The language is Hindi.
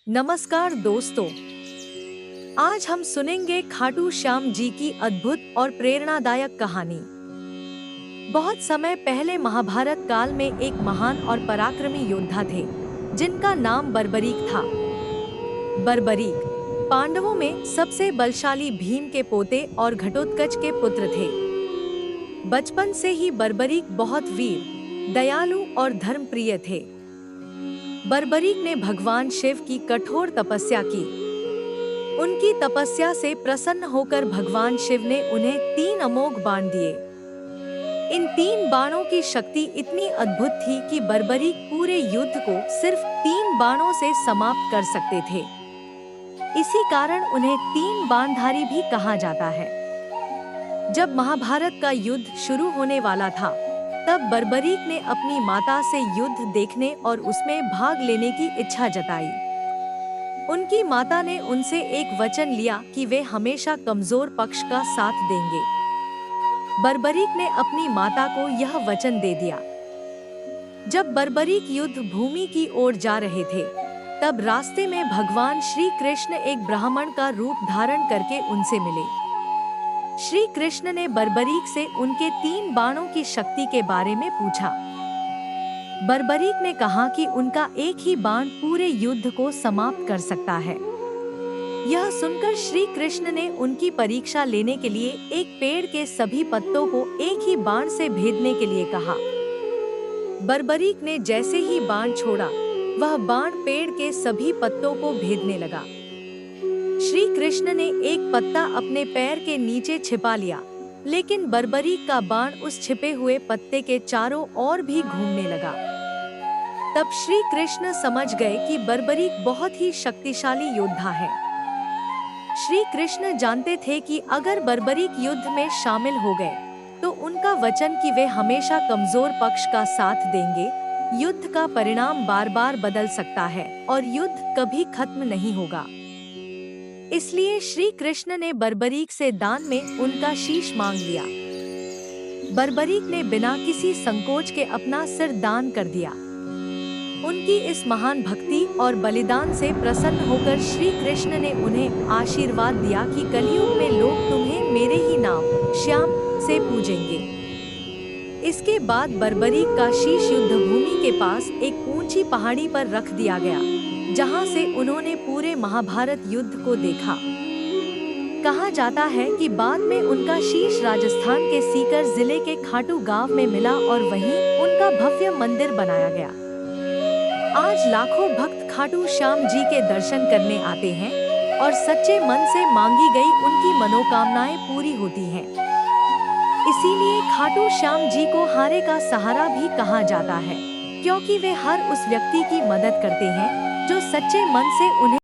नमस्कार दोस्तों, आज हम सुनेंगे खाटू श्याम जी की अद्भुत और प्रेरणादायक कहानी। बहुत समय पहले महाभारत काल में एक महान और पराक्रमी योद्धा थे जिनका नाम बर्बरीक था। बर्बरीक पांडवों में सबसे बलशाली भीम के पोते और घटोत्कच के पुत्र थे। बचपन से ही बर्बरीक बहुत वीर, दयालु और धर्मप्रिय थे। बर्बरीक ने भगवान शिव की कठोर तपस्या की। उनकी तपस्या से प्रसन्न होकर भगवान शिव ने उन्हें 3 अमोघ बाण दिए। इन 3 बाणों की शक्ति इतनी अद्भुत थी कि बर्बरीक पूरे युद्ध को सिर्फ 3 बाणों से समाप्त कर सकते थे। इसी कारण उन्हें 3 बाणधारी भी कहा जाता है। जब महाभारत का युद्ध शुरू होने वाला था, तब बर्बरीक ने अपनी माता से युद्ध देखने और उसमें भाग लेने की इच्छा जताई। उनकी माता ने उनसे एक वचन लिया कि वे हमेशा कमजोर पक्ष का साथ देंगे। बर्बरीक ने अपनी माता को यह वचन दे दिया। जब बर्बरीक युद्ध भूमि की ओर जा रहे थे, तब रास्ते में भगवान श्री कृष्ण एक ब्राह्मण का रूप धारण करके उनसे मिले। श्री कृष्ण ने बर्बरीक से उनके 3 बाणों की शक्ति के बारे में पूछा। बर्बरीक ने कहा कि उनका एक ही बाण पूरे युद्ध को समाप्त कर सकता है। यह सुनकर श्री कृष्ण ने उनकी परीक्षा लेने के लिए एक पेड़ के सभी पत्तों को एक ही बाण से भेदने के लिए कहा। बर्बरीक ने जैसे ही बाण छोड़ा, वह बाण पेड़ के सभी पत्तों को भेदने लगा। श्री कृष्ण ने एक पत्ता अपने पैर के नीचे छिपा लिया, लेकिन बर्बरीक का बाण उस छिपे हुए पत्ते के चारों ओर भी घूमने लगा। तब श्री कृष्ण समझ गए कि बर्बरीक बहुत ही शक्तिशाली योद्धा है। श्री कृष्ण जानते थे कि अगर बर्बरीक युद्ध में शामिल हो गए, तो उनका वचन कि वे हमेशा कमजोर पक्ष का साथ देंगे, युद्ध का परिणाम बार बार बदल सकता है और युद्ध कभी खत्म नहीं होगा। इसलिए श्री कृष्ण ने बर्बरीक से दान में उनका शीश मांग लिया। बर्बरीक ने बिना किसी संकोच के अपना सिर दान कर दिया। उनकी इस महान भक्ति और बलिदान से प्रसन्न होकर श्री कृष्ण ने उन्हें आशीर्वाद दिया कि कलयुग में लोग तुम्हें मेरे ही नाम श्याम से पूजेंगे। इसके बाद बर्बरीक का शीश युद्ध भूमि के पास एक ऊंची पहाड़ी पर रख दिया गया, जहां से उन्होंने पूरे महाभारत युद्ध को देखा। कहा जाता है कि बाद में उनका शीश राजस्थान के सीकर जिले के खाटू गांव में मिला और वहीं उनका भव्य मंदिर बनाया गया। आज लाखों भक्त खाटू श्याम जी के दर्शन करने आते हैं और सच्चे मन से मांगी गई उनकी मनोकामनाएं पूरी होती हैं। इसीलिए खाटू श्याम जी को हारे का सहारा भी कहा जाता है, क्योंकि वे हर उस व्यक्ति की मदद करते हैं जो सच्चे मन से उन्हें